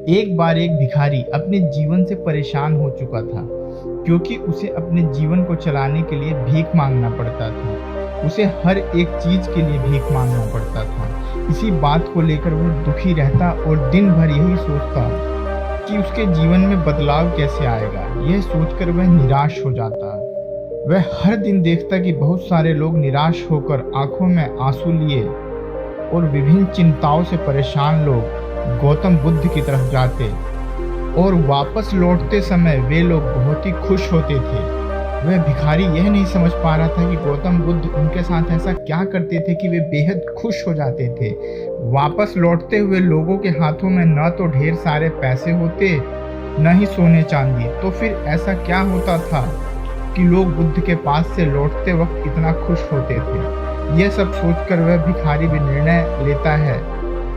एक बार एक भिखारी अपने जीवन से परेशान हो चुका था, क्योंकि उसे अपने जीवन को चलाने के लिए भीख मांगना पड़ता था। उसे हर एक चीज के लिए भीख मांगना पड़ता था। इसी बात को लेकर वो दुखी रहता और दिन भर यही सोचता कि उसके जीवन में बदलाव कैसे आएगा। यह सोचकर वह निराश हो जाता। वह हर दिन देखता कि बहुत सारे लोग निराश होकर आंखों में आंसू लिए और विभिन्न चिंताओं से परेशान लोग गौतम बुद्ध की तरफ जाते और वापस लौटते समय वे लोग बहुत ही खुश होते थे। वह भिखारी यह नहीं समझ पा रहा था कि गौतम बुद्ध उनके साथ ऐसा क्या करते थे कि वे बेहद खुश हो जाते थे। वापस लौटते हुए लोगों के हाथों में न तो ढेर सारे पैसे होते, न ही सोने चांदी, तो फिर ऐसा क्या होता था कि लोग बुद्ध के पास से लौटते वक्त इतना खुश होते थे। यह सब सोचकर वह भिखारी भी निर्णय लेता है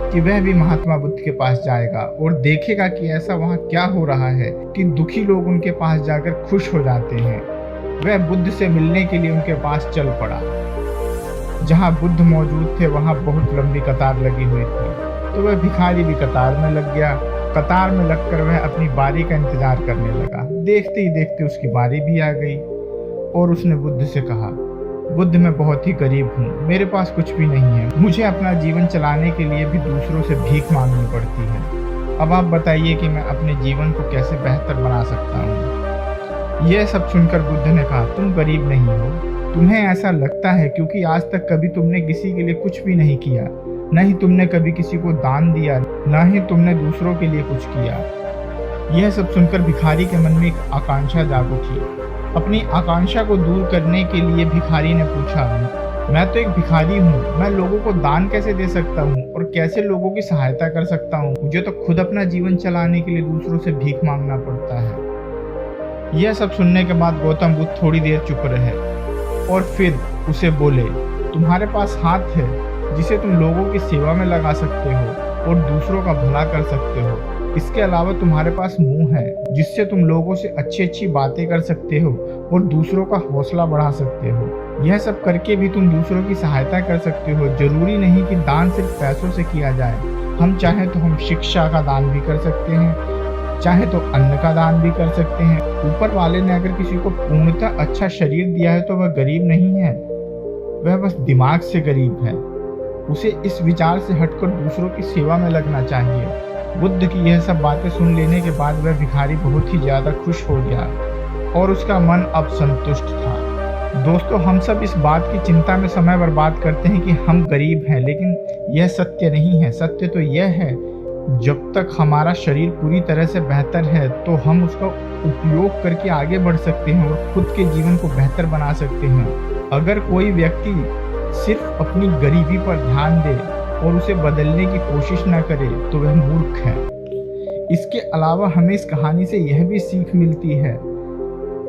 कि वह भी महात्मा बुद्ध के पास जाएगा और देखेगा कि ऐसा वहाँ क्या हो रहा है कि दुखी लोग उनके पास जाकर खुश हो जाते हैं। वह बुद्ध से मिलने के लिए उनके पास चल पड़ा। जहाँ बुद्ध मौजूद थे वहाँ बहुत लंबी कतार लगी हुई थी, तो वह भिखारी भी कतार में लग गया। कतार में लगकर वह अपनी बारी का इंतजार करने लगा। देखते ही देखते उसकी बारी भी आ गई और उसने बुद्ध से कहा, बुद्ध, मैं बहुत ही गरीब हूँ, मेरे पास कुछ भी नहीं है। मुझे अपना जीवन चलाने के लिए भी दूसरों से भीख मांगनी पड़ती है। अब आप बताइए कि मैं अपने जीवन को कैसे बेहतर बना सकता हूँ। यह सब सुनकर बुद्ध ने कहा, तुम गरीब नहीं हो, तुम्हें ऐसा लगता है क्योंकि आज तक कभी तुमने किसी के लिए कुछ भी नहीं किया, न ही तुमने कभी किसी को दान दिया, न ही तुमने दूसरों के लिए कुछ किया। यह सब सुनकर भिखारी के मन में एक आकांक्षा जाग उठी। अपनी आकांक्षा को दूर करने के लिए भिखारी ने पूछा, मैं तो एक भिखारी हूँ, मैं लोगों को दान कैसे दे सकता हूँ और कैसे लोगों की सहायता कर सकता हूँ। मुझे तो खुद अपना जीवन चलाने के लिए दूसरों से भीख मांगना पड़ता है। यह सब सुनने के बाद गौतम बुद्ध थोड़ी देर चुप रहे और फिर उसे बोले, तुम्हारे पास हाथ है जिसे तुम लोगों की सेवा में लगा सकते हो और दूसरों का भला कर सकते हो। इसके अलावा तुम्हारे पास मुंह है जिससे तुम लोगों से अच्छी अच्छी बातें कर सकते हो और दूसरों का हौसला बढ़ा सकते हो। यह सब करके भी तुम दूसरों की सहायता कर सकते हो। जरूरी नहीं कि दान सिर्फ पैसों से किया जाए। हम चाहे तो हम शिक्षा का दान भी कर सकते हैं, चाहे तो अन्न का दान भी कर सकते हैं। ऊपर वाले ने अगर किसी को पूर्णतः अच्छा शरीर दिया है तो वह गरीब नहीं है, वह बस दिमाग से गरीब है। उसे इस विचार से हटकर दूसरों की सेवा में लगना चाहिए। बुद्ध की यह सब बातें सुन लेने के बाद वह भिखारी बहुत ही ज्यादा खुश हो गया और उसका मन अब संतुष्ट था। दोस्तों, हम सब इस बात की चिंता में समय बर्बाद करते हैं कि हम गरीब हैं, लेकिन यह सत्य नहीं है। सत्य तो यह है, जब तक हमारा शरीर पूरी तरह से बेहतर है तो हम उसका उपयोग करके आगे बढ़ सकते हैं और खुद के जीवन को बेहतर बना सकते हैं। अगर कोई व्यक्ति सिर्फ अपनी गरीबी पर ध्यान दे और उसे बदलने की कोशिश न करे तो वह मूर्ख है। इसके अलावा हमें इस कहानी से यह भी सीख मिलती है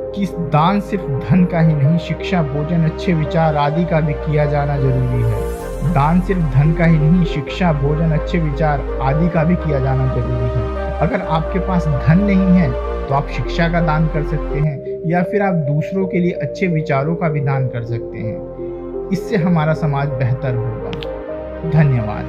कि दान सिर्फ धन का ही नहीं, शिक्षा, भोजन, अच्छे विचार आदि का भी किया जाना जरूरी है। दान सिर्फ धन का ही नहीं, शिक्षा, भोजन, अच्छे विचार आदि का भी किया जाना जरूरी है। अगर आपके पास धन नहीं है तो आप शिक्षा का दान कर सकते हैं या फिर आप दूसरों के लिए अच्छे विचारों का भी दान कर सकते हैं। इससे हमारा समाज बेहतर होगा। धन्यवाद।